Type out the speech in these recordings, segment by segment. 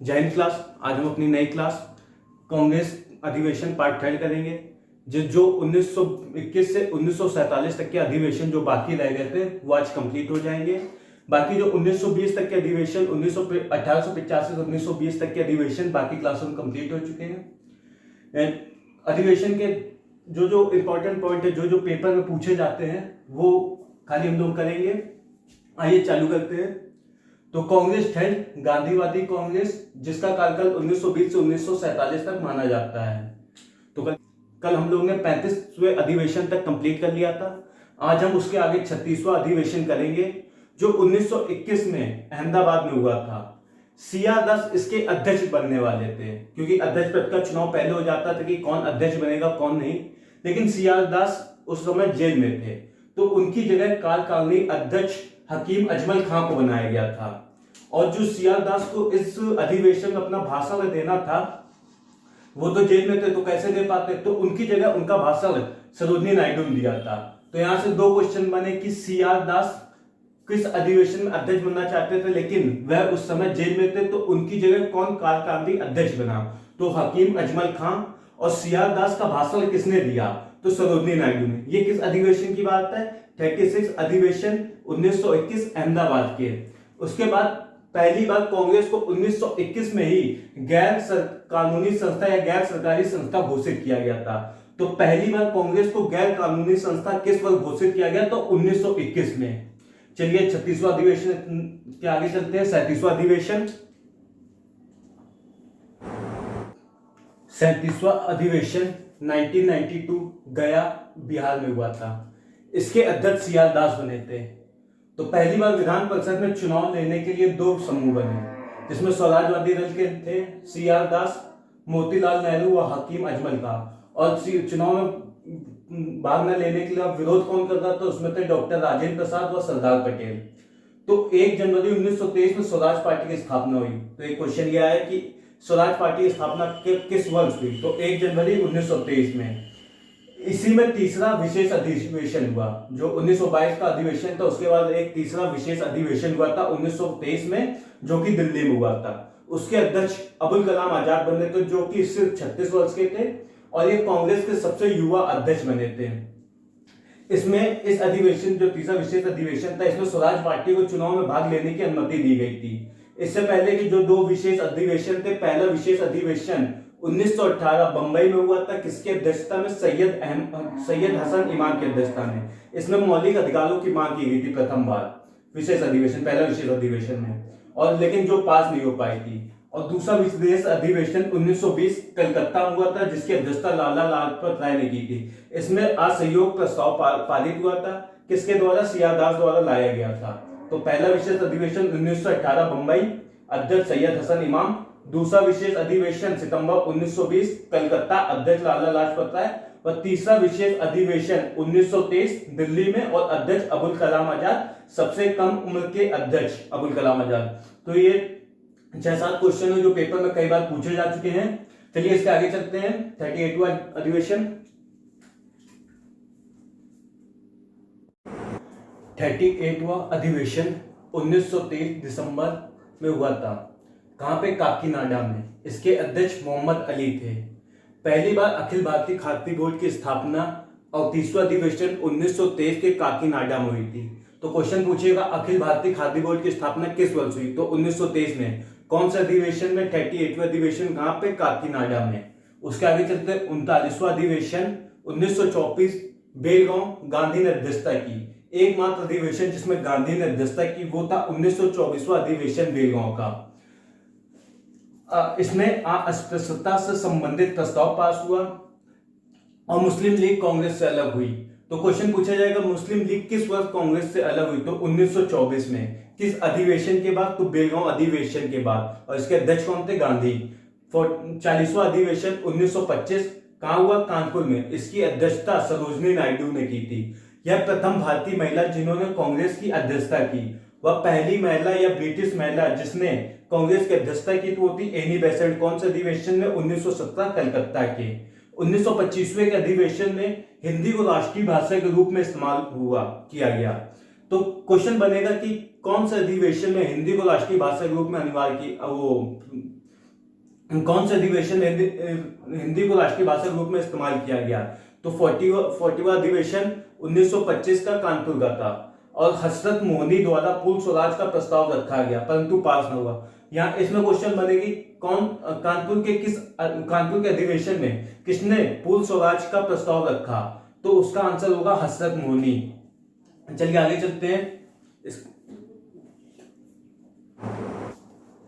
जय हिंद क्लास। आज हम अपनी नई क्लास कांग्रेस अधिवेशन पार्ट 3 करेंगे। जो 1921 से 1947 तक के अधिवेशन जो बाकी रह गए थे वो आज कंप्लीट हो जाएंगे। बाकी जो 1920 तक के अधिवेशन 1885 से 1920 तक के अधिवेशन बाकी क्लासों में कंप्लीट हो चुके हैं। अधिवेशन के जो जो इंपॉर्टेंट पॉइंट है, जो जो पेपर में पूछे जाते हैं वो खाली हम लोग करेंगे। आइए चालू करते हैं। तो कांग्रेस ठहर गांधीवादी कांग्रेस, जिसका कार्यकाल 1920 से 1947 तक माना जाता है। तो कल हम लोग ने 35वें अधिवेशन तक कंप्लीट कर लिया था। आज हम उसके आगे 36वां अधिवेशन करेंगे जो 1921 में अहमदाबाद में हुआ था। सीआर दास इसके अध्यक्ष बनने वाले थे, क्योंकि अध्यक्ष पद का चुनाव पहले हो जाता था कि कौन अध्यक्ष बनेगा कौन नहीं। लेकिन सीआर दास उस समय जेल में थे, तो उनकी जगह कार्यकारिणी अध्यक्ष हकीम अजमल खां को बनाया गया था। और जो सीआर दास को इस अधिवेशन में अपना भाषण देना था, वो तो जेल में थे तो कैसे दे पाते, तो उनकी जगह उनका भाषण सरोजिनी नायडू ने दिया था। तो यहां से दो क्वेश्चन बने कि सीआर दास किस अधिवेशन में अध्यक्ष बनना चाहते थे, लेकिन वह उस समय जेल में थे, तो उनकी जगह कौन कार्यकारिणी अध्यक्ष बना, तो हकीम अजमल खां। और सीआर दास का भाषण किसने दिया, तो सरोजिनी नायडू ने। ये किस अधिवेशन की बात है, 36 अधिवेशन 1921 अहमदाबाद के। उसके बाद पहली बार कांग्रेस को 1921 में ही गैर कानूनी संस्था या गैर सरकारी संस्था घोषित किया गया था। तो पहली बार कांग्रेस को गैर कानूनी संस्था किस वर्ष घोषित किया गया, तो 1921 में। चलिए 36वां अधिवेशन के आगे चलते हैं। 37वां अधिवेशन 1992 गया बिहार में हुआ था। इसके अध्यक्ष सीआर दास बने थे। तो पहली बार विधान परिषद में चुनाव लेने के लिए दो समूह बने, जिसमें स्वराजवादी दल के थे सीआर दास, मोतीलाल नेहरू व हकीम अजमल खां। और चुनाव में भाग न लेने के लिए विरोध कौन करता था, उसमें थे डॉक्टर राजेंद्र प्रसाद व सरदार पटेल। तो 1 जनवरी 1923 में स्वराज पार्टी की स्थापना हुई। तो एक क्वेश्चन यह है कि स्वराज पार्टी की स्थापना किस वर्ष हुई, तो 1 जनवरी 1923 में। इसी में तीसरा विशेष अधिवेशन हुआ। जो 1922 का अधिवेशन था, उसके बाद एक तीसरा विशेष अधिवेशन हुआ था 1923 में, जो कि दिल्ली में हुआ था। उसके अध्यक्ष अबुल कलाम आजाद बने थे, जो कि सिर्फ 36 वर्ष के थे, और ये कांग्रेस के सबसे युवा अध्यक्ष बने थे। इसमें इस अधिवेशन, जो तीसरा विशेष अधिवेशन था, इसमें स्वराज पार्टी को चुनाव में भाग लेने की अनुमति दी गई थी। इससे पहले की जो दो विशेष अधिवेशन थे, पहला विशेष अधिवेशन 1918 बंबई में हुआ था। किसकी अध्यक्षता में, सैयद हसन इमाम की अध्यक्षता में। इसमें मौलिक अधिकारों की मांग की गई थी प्रथम बार विशेष अधिवेशन, पहला विशेष अधिवेशन में, और लेकिन जो पास नहीं हो पाई थी। और दूसरा विशेष अधिवेशन 1920 कलकत्ता में हुआ था, जिसकी अध्यक्षता लाला लाजपत राय ने की थी। इसमें असहयोग प्रस्ताव पारित हुआ था, किसके द्वारा, सीआर दास द्वारा लाया गया था। तो पहला विशेष अधिवेशन 1918 बंबई, अध्यक्ष सैयद हसन इमाम। दूसरा विशेष अधिवेशन सितंबर 1920 कलकत्ता, अध्यक्ष लाला लाजपत राय। और तीसरा विशेष अधिवेशन 1923 दिल्ली में, और अध्यक्ष अबुल कलाम आजाद, सबसे कम उम्र के अध्यक्ष अबुल कलाम आजाद। तो ये 6-7 क्वेश्चन है जो पेपर में कई बार पूछे जा चुके हैं। चलिए इसके आगे चलते हैं। 38वां अधिवेशन 1923 दिसंबर में हुआ था। कहां पे, काकीनाडा में। इसके अध्यक्ष मोहम्मद अली थे। पहली बार अखिल भारतीय खाद्य बोर्ड की स्थापना और तीसरा अधिवेशन 1923 के काकीनाडा में हुई थी। तो क्वेश्चन पूछेगा अखिल भारतीय खाद्य बोर्ड की स्थापना किस वर्ष हुई, तो 1923 में। कौन सा अधिवेशन में, 38वां अधिवेशन कहां पे, काकीनाडा में। उसके आगे चलते हैं 39वां अधिवेशन 1924 बेलगांव, गांधी ने अध्यक्षता की। एकमात्र अधिवेशन जिसमें गांधी ने अध्यक्षता की वो था 1924वां अधिवेशन बेलगांव का। इसमें अस्पृश्यता से संबंधित प्रस्ताव पास हुआ और मुस्लिम लीग कांग्रेस से अलग हुई। तो क्वेश्चन पूछा जाएगा मुस्लिम लीग किस वर्ष कांग्रेस से अलग हुई, तो 1924 में। किस अधिवेशन के बाद, तो बेलगांव अधिवेशन के बाद। और इसके अध्यक्ष कौन थे, गांधी। 40वां अधिवेशन 1925 कहां हुआ, कानपुर में। इसकी अध्यक्षता सरोजिनी नायडू ने की थी। यह प्रथम भारतीय महिला जिन्होंने कांग्रेस की अध्यक्षता की। वह पहली महिला या ब्रिटिश महिला जिसने कांग्रेस की अध्यक्षता की तो वो थी एनी बेसेंट। कौन से अधिवेशन में, 1917 कलकत्ता के। 1925वें के अधिवेशन में हिंदी को राष्ट्रीय भाषा के रूप में इस्तेमाल किया गया। तो क्वेश्चन बनेगा कि कौन से अधिवेशन में हिंदी को राष्ट्रीय भाषा के रूप में अनिवार्य की कौन से अधिवेशन में हिंदी को राष्ट्रीय भाषा के रूप में इस्तेमाल किया गया? तो 40वां अधिवेशन 1925 का कानपुर का था। और हजरत मोहनी द्वारा पूर्ण स्वराज का प्रस्ताव रखा गया परंतु पास न हुआ। यहाँ इसमें क्वेश्चन बनेगी कौन कानपुर के अधिवेशन में किसने पूर्ण स्वराज का प्रस्ताव रखा? तो उसका आंसर होगा हजरत मोहनी। चलिए आगे चलते हैं।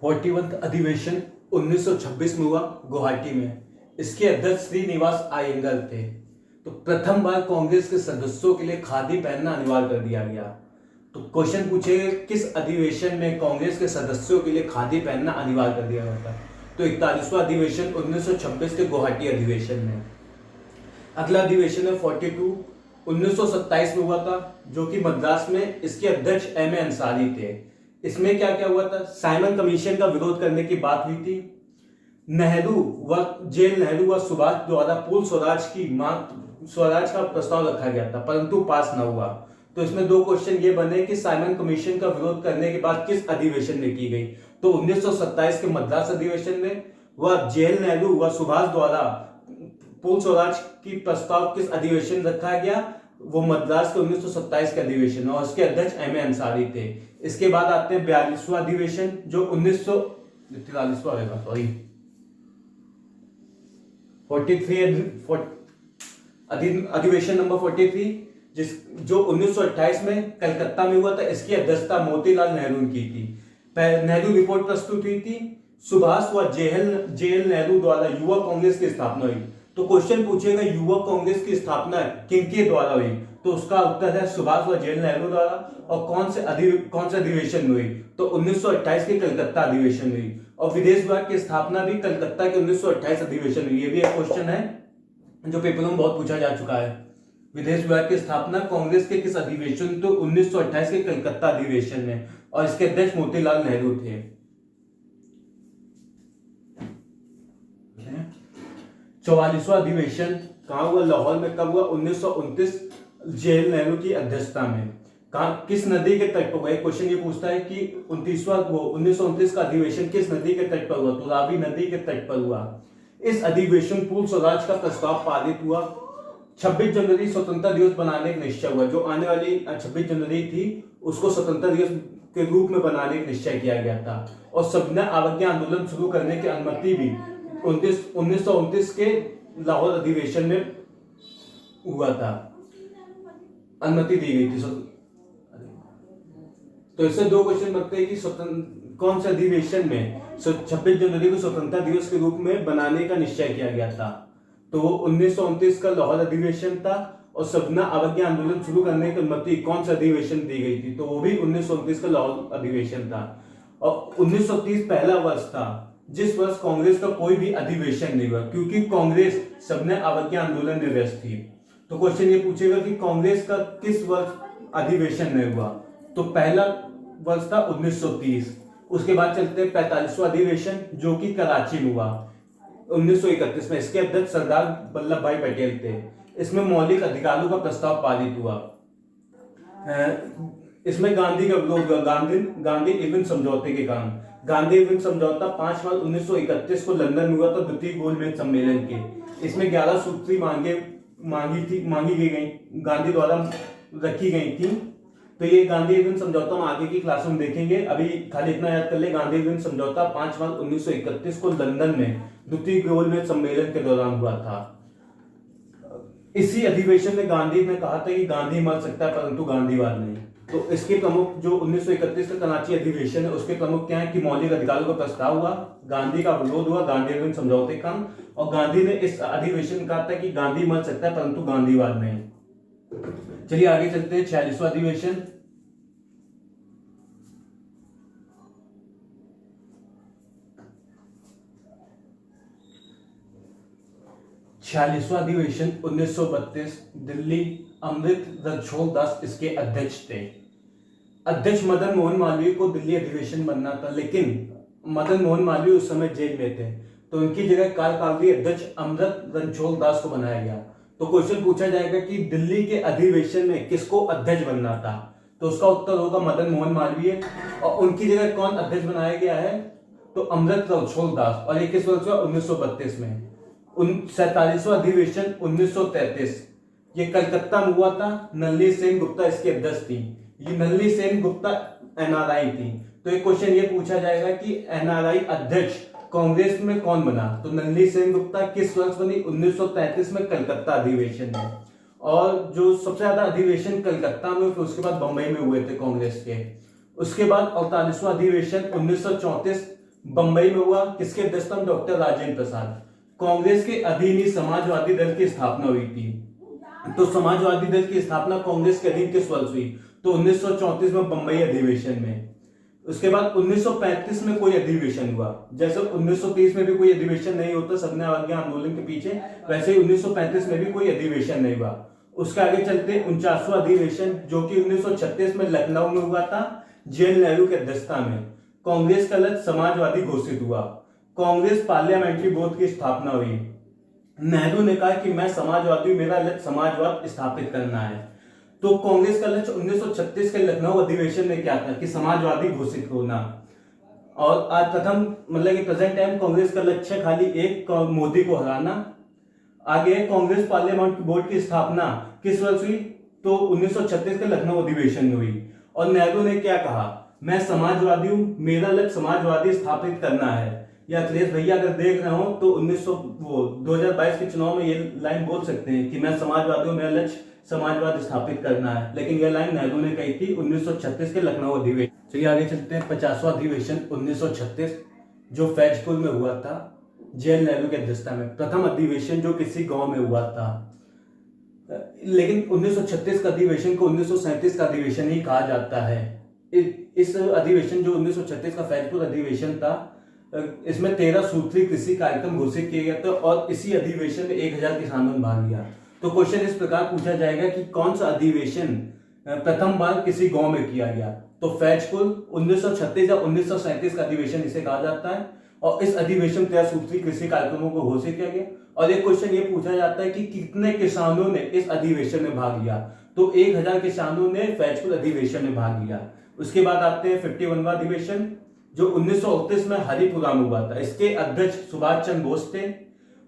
41वां अधिवेशन 1926 में हुआ गुवाहाटी में। इसके अध्यक्ष श्रीनिवास अयंगर थे। तो प्रथम बार कांग्रेस के सदस्यों के लिए खादी पहनना अनिवार्य कर दिया गया। तो क्वेश्चन पूछेगा किस अधिवेशन में कांग्रेस के सदस्यों के लिए खादी पहनना अनिवार्य कर दिया गया था? तो 41वां अधिवेशन 1926 के गुवाहाटी अधिवेशन में। अगला अधिवेशन है 42 1927 में हुआ था जो कि मद्रास में। इसके अध्यक्ष एम ए अंसारी थे। इसमें क्या क्या हुआ था? साइमन कमीशन का विरोध करने की बात हुई थी। जेल नेहरू व सुभाष द्वारा पूर्ण स्वराज का प्रस्ताव रखा गया था परंतु पास न हुआ। तो इसमें दो क्वेश्चन ये बने कि साइमन कमीशन का विरोध करने के बाद किस अधिवेशन में की गई? तो 1927 के मद्रास अधिवेशन में। वह जेल नेहरू व सुभाष द्वारा पूर्ण स्वराज की प्रस्ताव किस अधिवेशन रखा गया? वो मद्रास के 1927 के अधिवेशन और उसके अध्यक्ष एम ए अंसारी थे। इसके बाद आते हैं 42वां अधिवेशन जो 1943 होगा, सॉरी 43 अधिवेशन नंबर 43 जो 1928 में कलकत्ता में हुआ था। इसकी अध्यक्षता मोतीलाल नेहरू की थी। नेहरू रिपोर्ट प्रस्तुत हुई थी। सुभाष व जेएल नेहरू द्वारा युवा कांग्रेस की स्थापना हुई। तो क्वेश्चन पूछेगा युवा कांग्रेस की स्थापना किनके द्वारा हुई? तो उसका उत्तर है सुभाष व जेएल नेहरू द्वारा। और कौन से अधिवेशन में हुई? तो 1928 के कलकत्ता अधिवेशन में हुई। और विदेश विभाग की स्थापना भी कलकत्ता के 1928 अधिवेशन में हुई। ये भी एक क्वेश्चन है जो पेपर में बहुत पूछा जा चुका है। विदेश विभाग की स्थापना कांग्रेस के किस अधिवेशन? तो 1928 के कलकत्ता अधिवेशन में। और इसके अध्यक्ष मोतीलाल नेहरू थे। 44वां अधिवेशन कहां हुआ? लाहौर में। कब हुआ? 1929 जेल नेहरू की अध्यक्षता में। किस नदी के तट पर हुआ? क्वेश्चन ये पूछता है कि 1929 का अधिवेशन किस नदी के तट पर हुआ? तो रावी नदी के तट पर हुआ। इस अधिवेशन पूर्ण स्वराज का प्रस्ताव पारित हुआ। 26 जनवरी स्वतंत्रता दिवस बनाने का निश्चय हुआ। जो आने वाली 26 जनवरी थी उसको स्वतंत्रता दिवस के रूप में बनाने का निश्चय किया गया था। और सविनय अवज्ञा आंदोलन शुरू करने की अनुमति भी 1929 के लाहौर अधिवेशन में हुआ था, अनुमति दी गई थी। तो इससे दो क्वेश्चन बनते हैं कि कौन से अधिवेशन में 26 जनवरी को स्वतंत्रता दिवस के रूप में बनाने का निश्चय किया गया था? तो 1929 का लाहौर अधिवेशन था। और सविनय अवज्ञा आंदोलन शुरू करने की अनुमति कौन सा अधिवेशन दी गई थी? तो वो भी 1929 का लाहौर अधिवेशन था। और 1930 पहला वर्ष था जिस वर्ष कांग्रेस का कोई भी अधिवेशन नहीं हुआ क्योंकि कांग्रेस सविनय अवज्ञा आंदोलन में व्यस्त थी। तो क्वेश्चन ये पूछेगा कि कांग्रेस का किस वर्ष अधिवेशन नहीं हुआ? तो पहला वर्ष था 1930। उसके बाद चलते हैं 45वां अधिवेशन जो कि कराची में हुआ 1931 में। इसके अध्यक्ष सरदार वल्लभ भाई पटेल थे। इसमें मौलिक अधिकारों का प्रस्ताव पारित हुआ। इसमें गांधी का विरोध हुआ, गांधी इरविन समझौते के कारण। गांधी इरविन समझौता 5 मार्च 1931 को लंदन में हुआ था द्वितीय गोलमेज सम्मेलन के। इसमें 11 सूत्री मांगी गई गांधी द्वारा रखी गई थी। तो ये गांधी इरविन समझौता हम आगे की क्लास में देखेंगे। अभी खाली इतना याद कर ले, गांधी इरविन समझौता 5 मार्च 1931 को लंदन में द्वितीय गोलमेज सम्मेलन के दौरान हुआ था। इसी अधिवेशन में गांधी ने कहा था कि गांधी मर सकता है परंतु गांधीवाद नहीं। तो इसके प्रमुख जो 1931 का कराची अधिवेशन है उसके प्रमुख क्या है कि मौलिक अधिकारों का प्रस्ताव हुआ, गांधी का विरोध हुआ, गांधी इरविन समझौते का। और गांधी ने इस अधिवेशन में कहा था कि गांधी मर सकता है परंतु गांधीवाद नहीं। चलिए आगे चलते हैं 46वां अधिवेशन। छियालीसवां अधिवेशन 1932 दिल्ली। अमृत रणछोड़ दास इसके अध्यक्ष थे। अध्यक्ष मदन मोहन मालवीय को दिल्ली अधिवेशन बनना था लेकिन मदन मोहन मालवीय उस समय जेल में थे तो उनकी जगह कार्यकारी अध्यक्ष अमृत रणछोड़ दास को बनाया गया। तो क्वेश्चन पूछा जाएगा कि दिल्ली के अधिवेशन में किसको अध्यक्ष बनना था? तो उसका उत्तर होगा मदन मोहन मालवीय। और उनकी जगह कौन अध्यक्ष बनाया गया है? तो अमृत रणछोड़ दास। और ये किस वर्ष हुआ? 1932 में। 47वां अधिवेशन 1933 ये कलकत्ता में हुआ था। नलिनी सेन गुप्ता इसकी अध्यक्ष थी। ये नलिनी सेन गुप्ता एनआरआई थी। तो एक क्वेश्चन ये पूछा जाएगा कि एनआरआई अध्यक्ष कांग्रेस में कौन बना? तो नलिनी सेन गुप्ता किस वर्ष बनी? 1933 में कलकत्ता अधिवेशन में। और जो सबसे ज्यादा अधिवेशन कलकत्ता में, फिर उसके बाद बंबई में हुए थे कांग्रेस के। उसके बाद 48वां अधिवेशन 1934 बंबई में हुआ। किसके अध्यक्षता में? डॉक्टर राजेंद्र प्रसाद। कांग्रेस के अधीन ही समाजवादी दल की स्थापना हुई थी। तो समाजवादी दल की स्थापना कांग्रेस के अधीन किस वर्ष हुई? तो 1934 में बंबई अधिवेशन में। उसके बाद 1935 में कोई अधिवेशन हुआ। जैसे 1930 में भी कोई अधिवेशन नहीं होता सबने अवज्ञा आंदोलन के पीछे, वैसे ही 1935 में भी कोई अधिवेशन नहीं हुआ। उसके आगे चलते 49वां अधिवेशन जो कि 1936 में लखनऊ में हुआ था, जवाहरलाल नेहरू की अध्यक्षता में। कांग्रेस का लक्ष्य समाजवादी घोषित हुआ। कांग्रेस पार्लियामेंट्री बोर्ड की स्थापना हुई। नेहरू ने कहा कि मैं समाजवादी, मेरा लक्ष्य समाजवाद स्थापित करना है। तो कांग्रेस का लक्ष्य 1936 के लखनऊ अधिवेशन में क्या था? कि समाजवादी घोषित होना। और आज प्रथम मतलब कि प्रेजेंट टाइम कांग्रेस का लक्ष्य खाली एक, मोदी को हराना। आगे कांग्रेस पार्लियामेंट बोर्ड की स्थापना किस वर्ष हुई? तो 1936 के लखनऊ अधिवेशन में हुई। और नेहरू ने क्या कहा? मैं समाजवादी हूं, मेरा लक्ष्य समाजवादी स्थापित करना है। या अखिलेश भैया अगर देख रहे हो तो 2022 के चुनाव में ये लाइन बोल सकते हैं कि मैं समाजवादी हूं, मेरा लक्ष्य समाजवाद स्थापित करना है। लेकिन यह लाइन नेहरू ने कही थी 1936 के लखनऊ अधिवेशन। चलिए आगे चलते हैं। 50वां अधिवेशन 1936 जो फैजपुर में हुआ था, जवाहरलाल नेहरू की अध्यक्षता में। प्रथम अधिवेशन जो किसी गांव में हुआ था। लेकिन 1936 का अधिवेशन को 1937 का अधिवेशन ही कहा जाता है। इस अधिवेशन जो 1936 का फैजपुर अधिवेशन था, इसमें 13 सूत्रीय कृषि कार्यक्रम घोषित किए गए थे और इसी अधिवेशन में 1000 किसानों ने भाग लिया। तो क्वेश्चन इस प्रकार पूछा जाएगा कि कौन सा अधिवेशन प्रथम बार किसी गांव में किया गया? तो फैजपुर 1936 या 1937 का अधिवेशन इसे कहा जाता है। और इस अधिवेशन 13 सूत्रीय कृषि कार्यक्रमों को घोषित किया गया। और एक क्वेश्चन ये पूछा जाता है कि कितने किसानों ने इस अधिवेशन में भाग लिया? तो 1000 किसानों ने फैजपुर अधिवेशन में भाग लिया। उसके बाद आते हैं 51वां अधिवेशन जो 1938 में हरिपुरा में हुआ था। इसके अध्यक्ष सुभाष चंद्र बोस थे।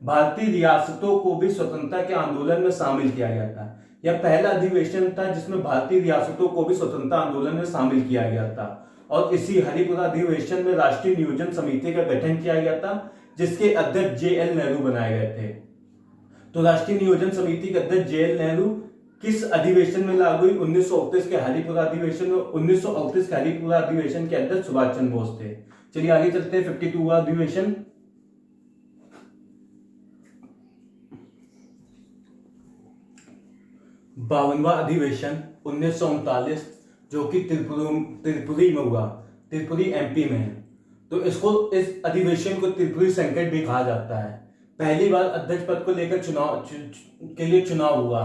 भारतीय रियासतों को भी स्वतंत्रता के आंदोलन में शामिल किया गया था। यह पहला अधिवेशन था जिसमें भारतीय रियासतों को भी स्वतंत्रता आंदोलन में शामिल किया गया था। और इसी हरिपुरा अधिवेशन में राष्ट्रीय नियोजन समिति का गठन किया गया था जिसके अध्यक्ष JL नेहरू बनाए गए थे। तो राष्ट्रीय नियोजन समिति के अध्यक्ष JL नेहरू किस अधिवेशन में लागू हुई? 1938 के हरिपुरा अधिवेशन में। 1938 के हरिपुरा अधिवेशन के अध्यक्ष सुभाष चंद्र बोस थे। चलिए आगे चलते हैं। 52वां अधिवेशन 52वां अधिवेशन 1939 जो कि त्रिपुरी में हुआ। त्रिपुरी MP में है। तो इस अधिवेशन को त्रिपुरी संकट भी कहा जाता है। पहली बार अध्यक्ष पद को लेकर चुनाव हुआ।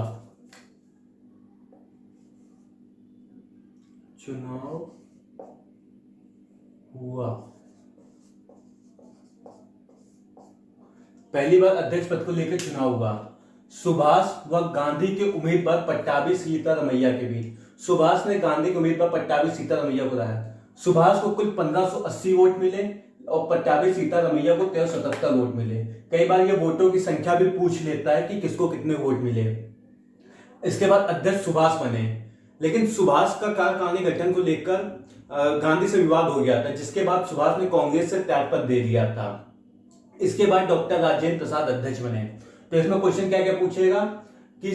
पहली बार अध्यक्ष पद को लेकर चुनाव हुआ। सुभाष व गांधी के उम्मीदवार पट्टाभी सीतारमैया के बीच। सुभाष ने गांधी के उम्मीदवार पट्टाभी सीतारमैया को हराया। सुभाष को कुल 1580 वोट मिले और पट्टाभी सीतारमैया को 1377 वोट मिले। कई बार ये वोटों की संख्या भी पूछ लेता है कि किसको कितने वोट मिले। इसके बाद अध्यक्ष सुभाष बने। लेकिन सुभाष का कार्यकारिणी गठन को लेकर गांधी से विवाद हो गया था जिसके बाद सुभाष ने कांग्रेस से त्यागपत्र दे दिया था। इसके बाद डॉक्टर राजेंद्र प्रसाद अध्यक्ष बने। तो इसमें क्वेश्चन क्या क्या पूछेगा कि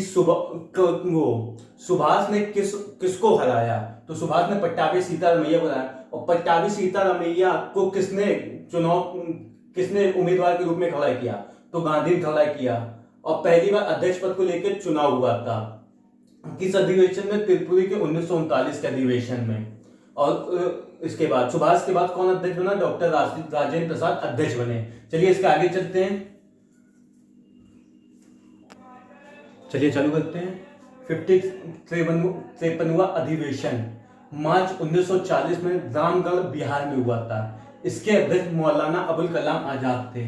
सुभाष ने किसको हराया? तो सुभाष ने पट्टाभी सीतारमैया को हराया। और पट्टाभी सीतारमैया को किसने उम्मीदवार के रूप में खड़ा किया? तो गांधी ने खड़ा किया। और पहली बार अध्यक्ष पद को लेकर चुनाव हुआ था किस अधिवेशन में? त्रिपुरी के 1939 के अधिवेशन में। और इसके बाद सुभाष के बाद कौन अध्यक्ष बना? डॉक्टर राजेंद्र प्रसाद अध्यक्ष बने। चलिए इसके आगे चलते हैं। चलिए चालू करते हैं। 53वां अधिवेशन मार्च 1940 में रामगढ़ बिहार में हुआ था। इसके अध्यक्ष मौलाना अबुल कलाम आजाद थे।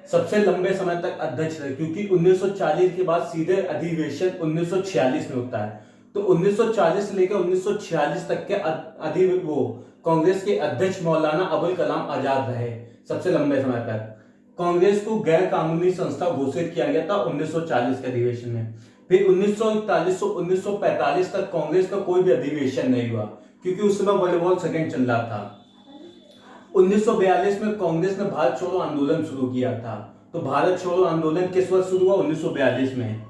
सबसे लंबे समय तक अध्यक्ष रहे क्योंकि 1940 के बाद सीधे अधिवेशन 1946 में होता है। तो 1940 से लेकर 1946 तक के कांग्रेस के अध्यक्ष मौलाना अबुल कलाम आजाद रहे। सबसे लंबे समय तक। कांग्रेस को गैर कानूनी संस्था घोषित किया गया था 1940 के अधिवेशन में। फिर 1941 से 1945 तक कांग्रेस का कोई भी अधिवेशन नहीं हुआ, क्योंकि उस समय वर्ल्ड वॉर सेकेंड चल रहा था। 1942 में कांग्रेस ने भारत छोड़ो आंदोलन शुरू किया था। तो भारत छोड़ो आंदोलन किस वर्ष शुरू हुआ? 1942 में।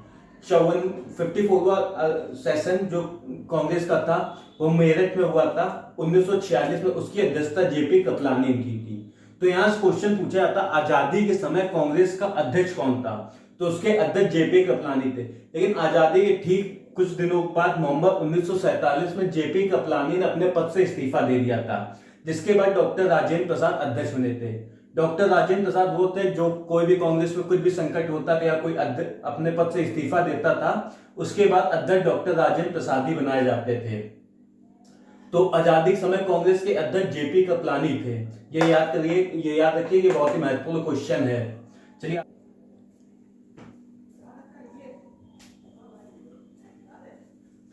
54वां सेशन जो कांग्रेस का था वो मेरठ में हुआ था 1946 में। उसकी अध्यक्षता जेपी कृपलानी ने की थी। तो यहाँ से क्वेश्चन पूछा जाता, आजादी के समय कांग्रेस का अध्यक्ष कौन था? तो उसके अध्यक्ष जेपी कृपलानी थे। लेकिन आजादी के ठीक कुछ दिनों बाद नवंबर 1947 में जेपी कृपलानी ने अपने पद से इस्तीफा दे दिया था, जिसके बाद डॉक्टर राजेंद्र प्रसाद अध्यक्ष बने थे। डॉक्टर राजेंद्र प्रसाद वो थे जो कोई भी कांग्रेस में कुछ भी संकट होता था या कोई अपने पद से इस्तीफा देता था, उसके बाद अध्यक्ष डॉक्टर राजेंद्र प्रसाद ही बनाए जाते थे। तो आजादी के समय कांग्रेस के अध्यक्ष जेपी कृपलानी थे। ये याद करिए, ये याद रखिए, ये बहुत ही महत्वपूर्ण क्वेश्चन है। चलिए,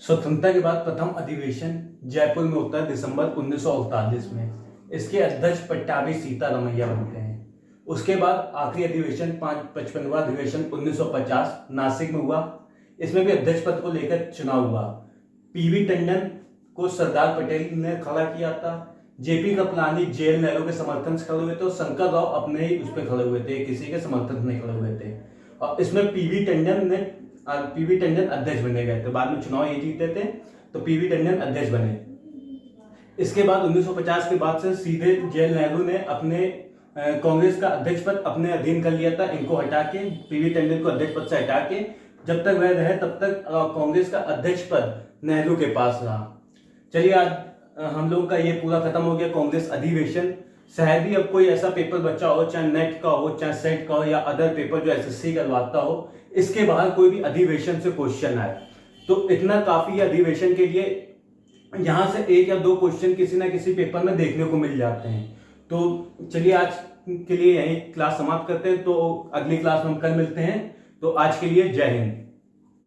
स्वतंत्रता के बाद प्रथम अधिवेशन जयपुर में होता है दिसंबर 1948 में। इसके अध्यक्ष पट्टाभी सीतारमैया बनते हैं। उसके बाद आखिरी अधिवेशन 55वां अधिवेशन 1950 नासिक में हुआ। इसमें भी अध्यक्ष पद को लेकर चुनाव हुआ। पीवी टंडन को सरदार पटेल ने खड़ा किया था। जेपी कृपलानी जेल नेहरू के समर्थन से खड़े हुए थे और शंकर राव अपने ही उस पर खड़े हुए थे, किसी के समर्थन से नहीं खड़े हुए थे। और इसमें पीवी टंडन अध्यक्ष बने गए थे। बाद में चुनाव ये जीते थे तो पीवी टंडन अध्यक्ष बने। इसके बाद 1950 के बाद से सीधे जेल नेहरू ने अपने कांग्रेस का अध्यक्ष पद अपने अधीन कर लिया था। इनको हटा के, पीवी टंडन को अध्यक्ष पद से हटा के, जब तक वह रहे तब तक कांग्रेस का अध्यक्ष पद नेहरू के पास रहा। चलिए, आज हम लोग का ये पूरा खत्म हो गया कांग्रेस अधिवेशन। शायद ही अब कोई ऐसा पेपर बचा हो, चाहे नेट का हो, चाहे सेट का हो, या अदर पेपर जो एसएससी करवाता हो, इसके बाहर कोई भी अधिवेशन से क्वेश्चन आए तो इतना काफी है अधिवेशन के लिए। यहां से एक या दो क्वेश्चन किसी ना किसी पेपर में देखने को मिल जाते हैं। तो चलिए, आज के लिए यही क्लास समाप्त करते हैं। तो अगली क्लास में हम कल मिलते हैं। तो आज के लिए जय हिंद।